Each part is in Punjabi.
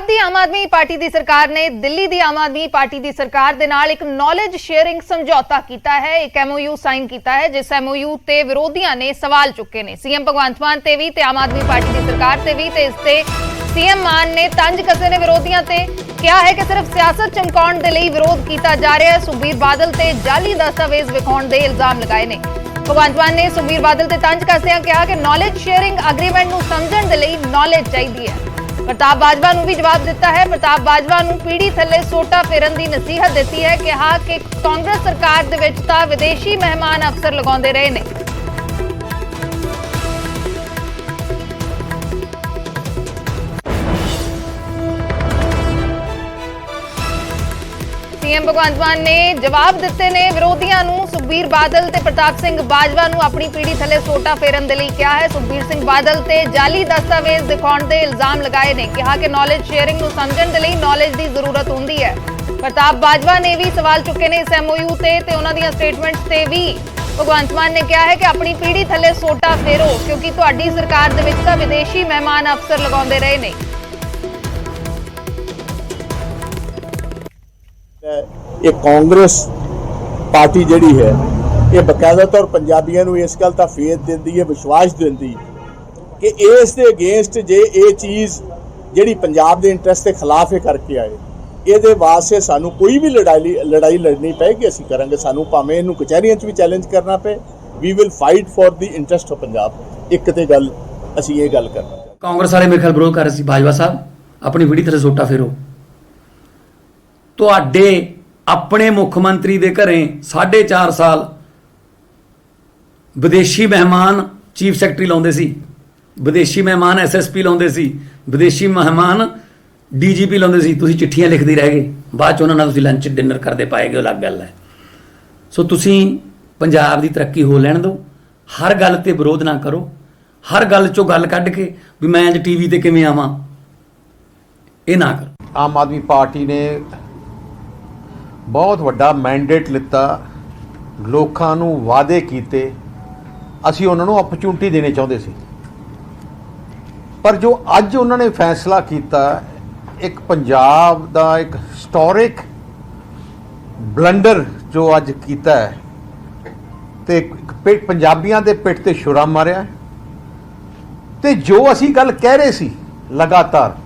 ਦੀ ਆਮ ਆਦਮੀ ਪਾਰਟੀ ਦੀ ਸਰਕਾਰ ਨੇ ਦਿੱਲੀ ਦੀ ਆਮ ਆਦਮੀ ਪਾਰਟੀ ਦੀ ਸਰਕਾਰ ਦੇ ਨਾਲ ਇੱਕ ਨੌਲੇਜ ਸ਼ੇਅਰਿੰਗ ਸਮਝੌਤਾ ਕੀਤਾ ਹੈ, ਇੱਕ MOU ਸਾਈਨ ਕੀਤਾ ਹੈ, ਜਿਸ MOU ਤੇ ਵਿਰੋਧੀਆਂ ਨੇ ਸਵਾਲ ਚੁੱਕੇ ਨੇ। ਸੀਐਮ ਭਗਵੰਤ ਮਾਨ ਤੇ ਵੀ ਤੇ ਆਮ ਆਦਮੀ ਪਾਰਟੀ ਦੀ ਸਰਕਾਰ ਤੇ ਵੀ, ਤੇ ਇਸ ਤੇ सीएम मान ने तंज कसे ने विरोधियों ते क्या है कि सिर्फ सियासत चमकाउण दे लई विरोध किया जा रहा है। सुखबीर बादल ते जाली दस्तावेज विखाउण दे इल्जाम लगाए ने। भगवंत मान ने सुखबीर बादल ते तंज कसदिआं कहा कि नॉलेज शेयरिंग एग्रीमेंट नूं समझण दे लई नॉलेज चाहीदी है। प्रताप बाजवा नूं भी जवाब दिता है। प्रताप बाजवा नूं पीढ़ी थल्ले सोटा फेरन दी नसीहत दित्ती है, कहा कि कांग्रेस सरकार दे विच तां विदेशी मेहमान अफसर लगाउंदे रहे ने। सीएम भगवंत मान ने जवाब दिते ने विरोधियों नूं। सुखबीर बादल ते प्रताप सिंह बाजवा नूं अपनी पीढ़ी थले सोटा फेरन दे लई कहा है। सुखबीर सिंह बादल ते जाली दस्तावेज दिखाउण दे इल्जाम लगाए ने, कहा कि नॉलेज शेयरिंग नूं समझण दे लई नॉलेज दी जरूरत हुंदी है। प्रताप बाजवा ने भी सवाल चुके ने इस MOU ते उन्हां दीआं स्टेटमेंट्स ते भी। भगवंत मान ने कहा है कि अपनी पीढ़ी थले सोटा फेरो, क्योंकि तुहाडी सरकार दे विच तां विदेशी मेहमान अफसर लगाउंदे रहे ने। ये कांग्रेस पार्टी जिहड़ी है ये बकायदा तौर पंजाबियों को इस गल का फेथ देती है, विश्वास देती कि इस दे अगेंस्ट जे ये चीज़ जिहड़ी पंजाब के इंटरस्ट के खिलाफ है करके आए, ये वास्ते सानू कोई भी लड़ाई लड़नी पेगी, असीं करांगे। सानू भावें इहनूं कचहरियां च भी चैलेंज करना पे, we will fight for the interest of Punjab. एक ते गल असीं ये गल करना। कांग्रेस वाले मेरे ख्याल विरोध कर रहे सी, बाजवा साहब अपनी पीढ़ी थले सोटा फेरो। तुहाडे अपने मुख मंत्री दे घरें 4.5 साल विदेशी मेहमान चीफ सैकटरी लाउंदे सी, विदेशी मेहमान SSP लाउंदे सी, विदेशी मेहमान DGP लाउंदे सी। तुसीं चिट्ठियां लिखदे रह गए, बाद च उन्हां नाल तुसीं लंच डिनर करदे पाएगे, अलग गल है। सो तुसीं पंजाब दी तरक्की हो लैण दो, हर गल ते विरोध ना करो। हर गल चों गल कढ के भी मैं अज TV ते किवें आवां, ये ना करो। आम आदमी पार्टी ने बहुत वड्डा मैंडेट लिता, लोकां नूं वादे कीते, असीं उन्हां नूं अपॉर्चुनिटी देने चाहुंदे सी। पर जो अज उन्होंने फैसला किया, एक पंजाब दा एक हिस्टोरिक ब्लंडर जो अज किया है, ते पंजाबियां दे पिठ ते छुरा मारिया। ते जो असीं गल कह रहे सी लगातार,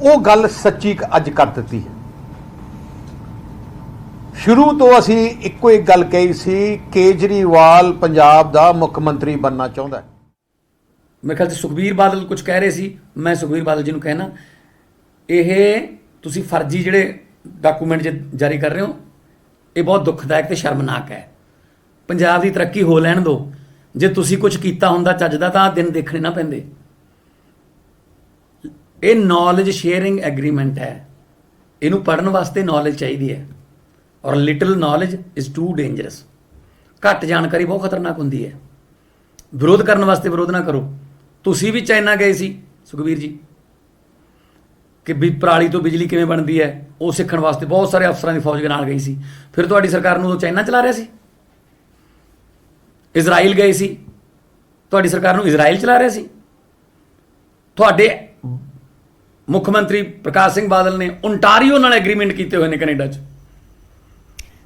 वो गल सच्ची अज कर दी है। शुरू तो असी इक्को एक गल कही सी, केजरीवाल पंजाब दा मुख मंत्री बनना चाहता है। मेरे ख्याल से सुखबीर बादल कुछ कह रहे सी, मैं सुखबीर बादल जी नूं कहना, यह तुसी फर्जी जिहड़े डॉकूमेंट जारी कर रहे हो, ये बहुत दुखदायक ते शर्मनाक है। पंजाब की तरक्की हो लैण दो। जे तुसी कुछ कीता हुंदा चजदा तां दिन देखने ना पैंदे। ये नॉलेज शेयरिंग एग्रीमेंट है, इनू पढ़न वास्ते नॉलेज चाहिए है, और little knowledge is too dangerous. घट जानकारी बहुत खतरनाक होंदी है। विरोध करने वास्ते विरोध ना करो। तुसी भी चाइना गए सी सुखबीर जी, कि भी पराली तो बिजली किवें बनती है, वो सीखण वास्ते बहुत सारे अफसरां दी फौज के नाल गई सी। फिर तुहाडी सरकार नूं चाइना चला रहा सी। इजराइल गए सी, तुहाडी सरकार नूं इजराइल चला रहा सी। तुहाडे मुख मंत्री प्रकाश सिंह बादल ने ओंटारियो नाल एग्रीमेंट कीते हुए ने कनेडा च।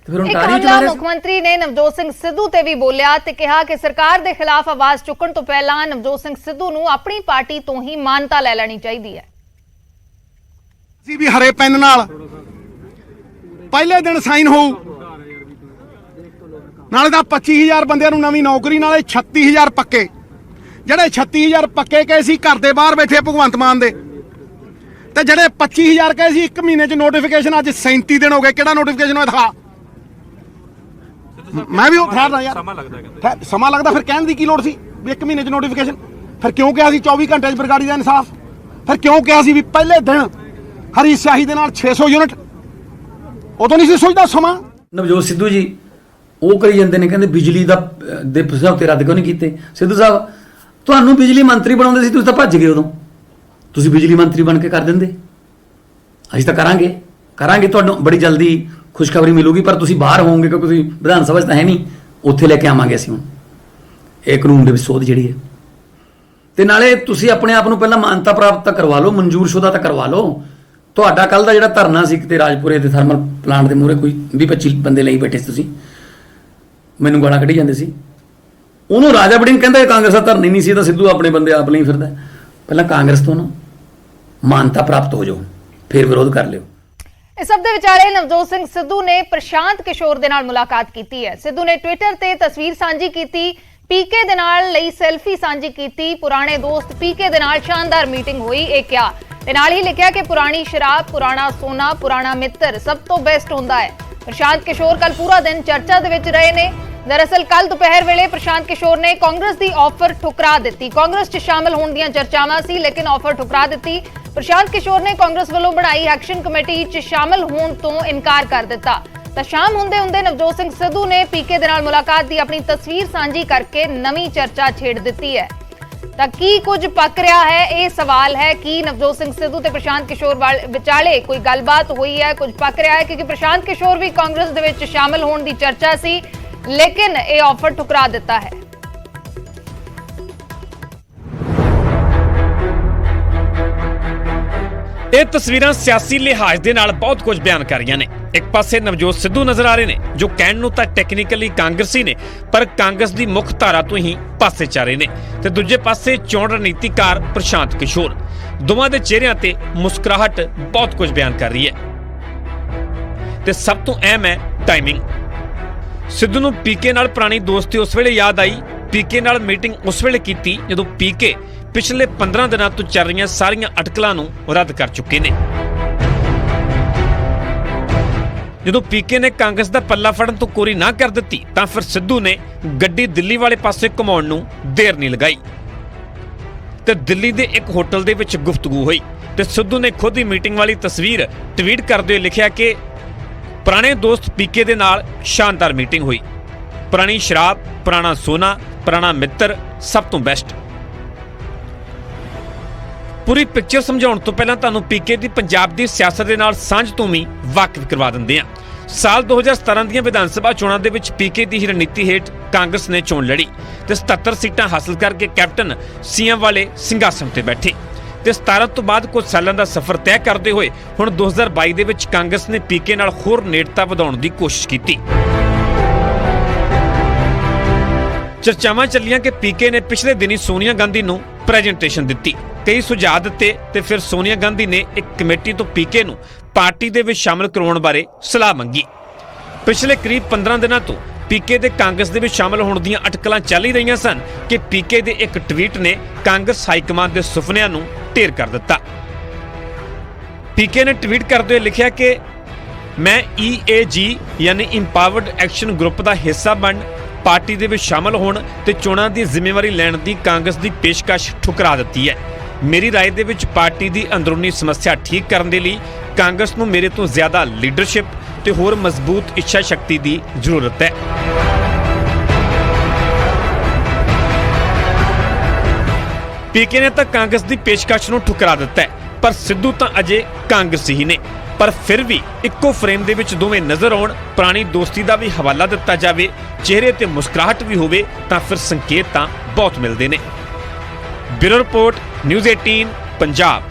मुख्यमंत्री ने नवजोत सिंह सिद्धू ते भी बोलिया ते कहा कि सरकार दे खिलाफ आवाज चुकण तो पहला नवजोत सिंह सिद्धू नूं अपनी पार्टी तो ही मानता ले लेनी चाहिए है। ਅਸੀਂ ਵੀ ਹਰੇ ਪੈਨ ਨਾਲ ਪਹਿਲੇ ਦਿਨ ਸਾਈਨ ਹੋਊ, ਨਾਲੇ ਤਾਂ 25000 ਬੰਦਿਆਂ ਨੂੰ ਨਵੀਂ ਨੌਕਰੀ, ਨਾਲੇ 36000 ਪੱਕੇ। ਜਿਹੜੇ 36000 ਪੱਕੇ ਕਹੇ ਸੀ ਘਰ ਦੇ ਬਾਹਰ ਬੈਠੇ ਭਗਵੰਤ ਮਾਨ ਦੇ, ਤੇ ਜਿਹੜੇ 25000 ਕਹੇ ਸੀ 1 ਮਹੀਨੇ ਚ ਨੋਟੀਫਿਕੇਸ਼ਨ, ਅੱਜ 37 ਦਿਨ ਹੋ ਗਏ। ਕਿਹੜਾ ਨੋਟੀਫਿਕੇਸ਼ਨ ਹੋਇਆ ਦਿਖਾ। ਮੈਂ ਵੀ ਉਹ ਠਹਿਰਦਾ ਯਾਰ, ਸਮਾਂ ਲੱਗਦਾ। ਫਿਰ ਕਹਿਣ ਦੀ ਕੀ ਲੋੜ ਸੀ ਵੀ 1 ਮਹੀਨੇ ਚ ਨੋਟੀਫਿਕੇਸ਼ਨ? ਫਿਰ ਕਿਉਂ ਕਿਹਾ ਸੀ 24 ਘੰਟੇ ਚ ਬਰਗਾੜੀ ਦਾ ਇਨਸਾਫ? ਫਿਰ ਕਿਉਂ ਕਿਹਾ ਸੀ ਵੀ ਪਹਿਲੇ ਦਿਨ ਹਰੀ ਸਿਆਹੀ ਦੇ ਨਾਲ 600 ਯੂਨਿਟ? ਉਦੋਂ ਨਹੀਂ ਸੀ ਸੋਚਦਾ ਸਮਾਂ। ਨਵਜੋਤ ਸਿੱਧੂ ਜੀ ਉਹ ਕਰੀ ਜਾਂਦੇ ਨੇ, ਕਹਿੰਦੇ ਬਿਜਲੀ ਦਾ ਦੇ ਸਮਝੌਤੇ ਰੱਦ ਕਿਉਂ ਨਹੀਂ ਕੀਤੇ। ਸਿੱਧੂ ਸਾਹਿਬ, ਤੁਹਾਨੂੰ ਬਿਜਲੀ ਮੰਤਰੀ ਬਣਾਉਂਦੇ ਸੀ, ਤੁਸੀਂ ਤਾਂ ਭੱਜ ਗਏ ਉਦੋਂ। ਤੁਸੀਂ ਬਿਜਲੀ ਮੰਤਰੀ ਬਣ ਕੇ ਕਰ ਦਿੰਦੇ। ਅਸੀਂ ਤਾਂ ਕਰਾਂਗੇ ਤੁਹਾਨੂੰ ਬੜੀ ਜਲਦੀ ਖੁਸ਼ਖਬਰੀ ਮਿਲੂਗੀ, ਪਰ ਤੁਸੀਂ ਬਾਹਰ ਹੋਵੋਗੇ ਕਿਉਂਕਿ ਤੁਸੀਂ ਵਿਧਾਨ ਸਭਾ 'ਚ ਤਾਂ ਹੈ ਨਹੀਂ। ਉੱਥੇ ਲੈ ਕੇ ਆਵਾਂਗੇ ਅਸੀਂ ਹੁਣ ਇਹ ਕਾਨੂੰਨ ਦੇ ਵਿੱਚ ਸੋਧ ਜਿਹੜੀ ਹੈ। ਤੇ ਨਾਲੇ ਤੁਸੀਂ ਆਪਣੇ ਆਪ ਨੂੰ ਪਹਿਲਾਂ ਮਾਨਤਾ ਪ੍ਰਾਪਤ ਤਾਂ ਕਰਵਾ ਲਓ, ਮਨਜ਼ੂਰਸ਼ੁਦਾ ਤਾਂ ਕਰਵਾ ਲਓ। ਤੁਹਾਡਾ ਕੱਲ ਦਾ ਜਿਹੜਾ ਧਰਨਾ ਸੀ ਕਿਤੇ ਰਾਜਪੁਰੇ ਦੇ ਥਰਮਲ ਪਲਾਂਟ ਦੇ ਮੂਹਰੇ ਕੋਈ 20-25 ਬੰਦੇ ਲਈ ਬੈਠੇ ਸੀ, ਤੁਸੀਂ ਮੈਨੂੰ ਗਾਲਾਂ ਕੱਢੀ ਜਾਂਦੇ ਸੀ। ਉਹਨੂੰ ਰਾਜਾ ਵੜਿੰਗ ਕਹਿੰਦਾ ਇਹ ਕਾਂਗਰਸ ਦਾ ਧਰਨਾ ਹੀ ਨਹੀਂ ਸੀ, ਤਾਂ ਸਿੱਧੂ ਆਪਣੇ ਬੰਦੇ ਆਪ ਲਈ ਫਿਰਦਾ। ਪਹਿਲਾਂ ਕਾਂਗਰਸ ਤੋਂ ਨਾ ਮਾਨਤਾ ਪ੍ਰਾਪਤ ਹੋ ਜਾਓ, ਫਿਰ ਵਿਰੋਧ ਕਰ ਲਿਓ। ਇਸ ਸਭ ਦੇ ਵਿਚਾਲੇ ਨਵਜੋਤ ਸਿੰਘ ਸਿੱਧੂ ਨੇ ਪ੍ਰਸ਼ਾਂਤ ਕਿਸ਼ੋਰ ਦੇ ਨਾਲ ਮੁਲਾਕਾਤ ਕੀਤੀ ਹੈ। ਸਿੱਧੂ ਨੇ ਟਵਿੱਟਰ ਤੇ ਤਸਵੀਰ ਸਾਂਝੀ ਕੀਤੀ, ਪੀਕੇ ਦੇ ਨਾਲ ਲਈ ਸੈਲਫੀ ਸਾਂਝੀ ਕੀਤੀ, ਪੁਰਾਣੇ ਦੋਸਤ ਪੀਕੇ ਦੇ ਨਾਲ ਸ਼ਾਨਦਾਰ ਮੀਟਿੰਗ ਹੋਈ ਇਹ ਕਿਹਾ, ਤੇ ਨਾਲ ਹੀ ਲਿਖਿਆ ਕਿ ਪੁਰਾਣੀ ਸ਼ਰਾਬ, ਪੁਰਾਣਾ ਸੋਨਾ, ਪੁਰਾਣਾ ਮਿੱਤਰ ਸਭ ਤੋਂ ਬੈਸਟ ਹੁੰਦਾ ਹੈ। ਪ੍ਰਸ਼ਾਂਤ ਕਿਸ਼ੋਰ ਕੱਲ ਪੂਰਾ ਦਿਨ ਚਰਚਾ ਦੇ ਵਿੱਚ ਰਹੇ ਨੇ। ਦਰਅਸਲ ਕੱਲ ਦੁਪਹਿਰ ਵੇਲੇ ਪ੍ਰਸ਼ਾਂਤ ਕਿਸ਼ੋਰ ਨੇ ਕਾਂਗਰਸ ਦੀ ਆਫਰ ਠੁਕਰਾ ਦਿੱਤੀ। ਕਾਂਗਰਸ 'ਚ ਸ਼ਾਮਲ ਹੋਣ ਦੀਆਂ ਚਰਚਾਵਾਂ ਸੀ, ਲੇਕਿਨ ਆਫਰ ਠੁਕਰਾ ਦਿੱਤੀ। ਪ੍ਰਸ਼ਾਂਤ ਕਿਸ਼ੋਰ ਨੇ ਕਾਂਗਰਸ ਵੱਲੋਂ ਬਣਾਈ ਐਕਸ਼ਨ ਕਮੇਟੀ 'ਚ ਸ਼ਾਮਲ ਹੋਣ ਤੋਂ ਇਨਕਾਰ ਕਰ ਦਿੱਤਾ। ਤਾਂ ਸ਼ਾਮ ਹੁੰਦੇ ਨਵਜੋਤ ਸਿੰਘ ਸਿੱਧੂ ਨੇ ਪੀਕੇ ਦੇ ਨਾਲ ਮੁਲਾਕਾਤ ਦੀ ਆਪਣੀ ਤਸਵੀਰ ਸਾਂਝੀ ਕਰਕੇ ਨਵੀਂ ਚਰਚਾ ਛੇੜ ਦਿੱਤੀ ਹੈ। ਤਾਂ ਕੀ ਕੁਝ ਪੱਕ ਰਿਹਾ ਹੈ, ਇਹ ਸਵਾਲ ਹੈ ਕਿ ਨਵਜੋਤ ਸਿੰਘ ਸਿੱਧੂ ਤੇ ਪ੍ਰਸ਼ਾਂਤ ਕਿਸ਼ੋਰ ਵਿਚਾਲੇ ਕੋਈ ਗੱਲਬਾਤ ਹੋਈ ਹੈ, ਕੁਝ ਪੱਕ ਰਿਹਾ ਹੈ, ਕਿਉਂਕਿ ਪ੍ਰਸ਼ਾਂਤ ਕਿਸ਼ੋਰ ਵੀ ਕਾਂਗਰਸ ਦੇ ਵਿੱਚ ਸ਼ਾਮਲ ਹੋਣ ਦੀ ਚਰਚਾ ਸੀ, ਲੇਕਿਨ ਇਹ ਆਫਰ ਠੁਕਰਾ ਦਿੱਤਾ ਹੈ। ਇਹ ਤਸਵੀਰਾਂ ਸਿਆਸੀ ਲਿਹਾਜ਼ ਦੇ ਨਾਲ ਬਹੁਤ ਕੁਝ ਬਿਆਨ ਕਰ ਰਹੀਆਂ ਨੇ। ਇੱਕ ਪਾਸੇ ਨਵਜੋਤ ਸਿੱਧੂ ਨਜ਼ਰ ਆ ਰਹੇ ਨੇ, ਜੋ ਕਹਿਣ ਨੂੰ ਤਾਂ ਟੈਕਨੀਕਲੀ ਕਾਂਗਰਸੀ ਨੇ, ਪਰ ਕਾਂਗਰਸ ਦੀ ਮੁੱਖ ਧਾਰਾ ਤੋਂ ਹੀ ਪਾਸੇ ਚਾ ਰਹੇ ਨੇ। ਤੇ ਦੂਜੇ ਪਾਸੇ ਚੋਣ ਰਣਨੀਤੀਕਾਰ ਪ੍ਰਸ਼ਾਂਤ ਕਿਸ਼ੋਰ, ਦੋਵਾਂ ਦੇ ਚਿਹਰਿਆਂ ਤੇ ਮੁਸਕਰਾਹਟ ਬਹੁਤ ਕੁਝ ਬਿਆਨ ਕਰ ਰਹੀ ਹੈ। ਤੇ ਸਭ ਤੋਂ ਅਹਿਮ ਹੈ ਟਾਈਮਿੰਗ। ਸਿੱਧੂ ਨੂੰ ਪੀਕੇ ਨਾਲ ਪੁਰਾਣੀ ਦੋਸਤੀ ਉਸ ਵੇਲੇ ਯਾਦ ਆਈ। ਪੀਕੇ ਨਾਲ ਮੀਟਿੰਗ ਉਸ ਵੇਲੇ ਕੀਤੀ ਜਦੋਂ ਪੀਕੇ ਪਿਛਲੇ 15 ਦਿਨਾਂ ਤੋਂ ਚੱਲ ਰਹੀਆਂ ਸਾਰੀਆਂ ਅਟਕਲਾਂ ਨੂੰ ਰੱਦ ਕਰ ਚੁੱਕੇ ਨੇ। ਜਦੋਂ ਪੀਕੇ ਨੇ ਕਾਂਗਰਸ ਦਾ ਪੱਲਾ ਫੜਨ ਤੋਂ ਕੋਰੀ ਨਾ ਕਰ ਦਿੱਤੀ, ਤਾਂ ਫਿਰ ਸਿੱਧੂ ਨੇ ਗੱਡੀ ਦਿੱਲੀ ਵਾਲੇ ਪਾਸੇ ਘੁਮਾਉਣ ਨੂੰ ਦੇਰ ਨਹੀਂ ਲਗਾਈ ਤੇ ਦਿੱਲੀ ਦੇ ਇੱਕ ਹੋਟਲ ਦੇ ਵਿੱਚ ਗੁਫ਼ਤਗੂ ਹੋਈ। ਤੇ ਸਿੱਧੂ ਨੇ ਖੁਦ ਹੀ ਮੀਟਿੰਗ ਵਾਲੀ ਤਸਵੀਰ ਟਵੀਟ ਕਰਦੇ ਹੋਏ ਲਿਖਿਆ ਕਿ ਪੁਰਾਣੇ ਦੋਸਤ ਪੀਕੇ ਦੇ ਨਾਲ ਸ਼ਾਨਦਾਰ ਮੀਟਿੰਗ ਹੋਈ, ਪੁਰਾਣੀ ਸ਼ਰਾਬ, ਪੁਰਾਣਾ ਸੋਨਾ, ਪੁਰਾਣਾ ਮਿੱਤਰ ਸਭ ਤੋਂ ਬੈਸਟ। ਪੂਰੀ ਪਿਕਚਰ ਸਮਝਾਉਣ ਤੋਂ ਪਹਿਲਾਂ ਤੁਹਾਨੂੰ ਪੀਕੇ ਦੀ ਪੰਜਾਬ ਦੀ ਸਿਆਸਤ ਦੇ ਨਾਲ ਸਾਂਝ ਤੋਂ ਵੀ ਵਾਕਿਫ ਕਰਵਾ ਦਿੰਦੇ ਹਾਂ। ਸਾਲ 2017 ਦੀਆਂ ਵਿਧਾਨ ਸਭਾ ਚੋਣਾਂ ਦੇ ਵਿੱਚ ਪੀਕੇ ਦੀ ਹੀ ਰਣਨੀਤੀ ਹੇਠ ਕਾਂਗਰਸ ਨੇ ਚੋਣ ਲੜੀ ਤੇ 77 ਸੀਟਾਂ ਹਾਸਲ ਕਰਕੇ ਕੈਪਟਨ ਸੀਐਮ ਵਾਲੇ ਸਿੰਘਾਸਣ ਤੇ ਬੈਠੇ। ਤੇ 17 ਤੋਂ ਬਾਅਦ ਕੁਝ ਸਾਲਾਂ ਦਾ ਸਫ਼ਰ ਤੈਅ ਕਰਦੇ ਹੋਏ ਹੁਣ 2022 ਦੇ ਵਿੱਚ ਕਾਂਗਰਸ ਨੇ ਪੀਕੇ ਨਾਲ ਹੋਰ ਨੇੜਤਾ ਵਧਾਉਣ ਦੀ ਕੋਸ਼ਿਸ਼ ਕੀਤੀ। ਚਰਚਾਵਾਂ ਚੱਲੀਆਂ ਕਿ ਪੀਕੇ ਨੇ ਪਿਛਲੇ ਦਿਨੀ ਸੋਨੀਆ ਗਾਂਧੀ ਨੂੰ ਪ੍ਰੈਜੈਂਟੇਸ਼ਨ ਦਿੱਤੀ, ਕਈ ਸੁਝਾਅ ਦਿੱਤੇ ਤੇ ਫਿਰ ਸੋਨੀਆ ਗਾਂਧੀ ਨੇ ਇੱਕ ਕਮੇਟੀ ਤੋਂ ਪੀਕੇ ਨੂੰ ਪਾਰਟੀ ਦੇ ਵਿੱਚ ਸ਼ਾਮਲ ਕਰਵਾਉਣ ਬਾਰੇ ਸਲਾਹ ਮੰਗੀ। ਪਿਛਲੇ ਕਰੀਬ 15 ਦਿਨਾਂ ਤੋਂ ਪੀਕੇ ਦੇ ਕਾਂਗਰਸ ਦੇ ਵਿੱਚ ਸ਼ਾਮਲ ਹੋਣ ਦੀਆਂ ਅਟਕਲਾਂ ਚੱਲ ਹੀ ਰਹੀਆਂ ਸਨ ਕਿ ਪੀਕੇ ਦੇ ਇੱਕ ਟਵੀਟ ਨੇ ਕਾਂਗਰਸ ਹਾਈਕਮਾਨ ਦੇ ਸੁਪਨਿਆਂ ਨੂੰ ਢੇਰ ਕਰ ਦਿੱਤਾ। ਪੀਕੇ ਨੇ ਟਵੀਟ ਕਰਦੇ ਹੋਏ ਲਿਖਿਆ ਕਿ ਮੈਂ EAG ਯਾਨੀ ਇੰਪਾਵਰਡ ਐਕਸ਼ਨ ਗਰੁੱਪ ਦਾ ਹਿੱਸਾ ਬਣ ਪਾਰਟੀ ਦੇ ਵਿੱਚ ਸ਼ਾਮਲ ਹੋਣ ਤੇ ਚੋਣਾਂ ਦੀ ਜ਼ਿੰਮੇਵਾਰੀ ਲੈਣ ਦੀ ਕਾਂਗਰਸ ਦੀ ਪੇਸ਼ਕਸ਼ ਠੁਕਰਾ ਦਿੱਤੀ ਹੈ। ਮੇਰੀ ਰਾਏ ਦੇ ਵਿੱਚ ਪਾਰਟੀ ਦੀ ਅੰਦਰੂਨੀ ਸਮੱਸਿਆ ਠੀਕ ਕਰਨ ਦੇ ਲਈ ਕਾਂਗਰਸ ਨੂੰ ਮੇਰੇ ਤੋਂ ਜ਼ਿਆਦਾ ਲੀਡਰਸ਼ਿਪ ਤੇ ਹੋਰ ਮਜ਼ਬੂਤ ਇੱਛਾ ਸ਼ਕਤੀ ਦੀ ਜ਼ਰੂਰਤ ਹੈ। ਪੀਕੇ ਨੇ ਤਾਂ ਕਾਂਗਰਸ ਦੀ ਪੇਸ਼ਕਸ਼ ਨੂੰ ਠੁਕਰਾ ਦਿੱਤਾ ਹੈ, ਪਰ ਸਿੱਧੂ ਤਾਂ ਅਜੇ ਕਾਂਗਰਸੀ ਹੀ ਨੇ। ਪਰ ਫਿਰ ਵੀ ਇੱਕੋ ਫਰੇਮ ਦੇ ਵਿੱਚ ਦੋਵੇਂ ਨਜ਼ਰ ਆਉਣ, ਪੁਰਾਣੀ ਦੋਸਤੀ ਦਾ ਵੀ ਹਵਾਲਾ ਦਿੱਤਾ ਜਾਵੇ, ਚਿਹਰੇ ਤੇ ਮੁਸਕਰਾਹਟ ਵੀ ਹੋਵੇ, ਤਾਂ ਫਿਰ ਸੰਕੇਤ ਤਾਂ ਬਹੁਤ ਮਿਲਦੇ ਨੇ। Bureau report, news 18 Punjab.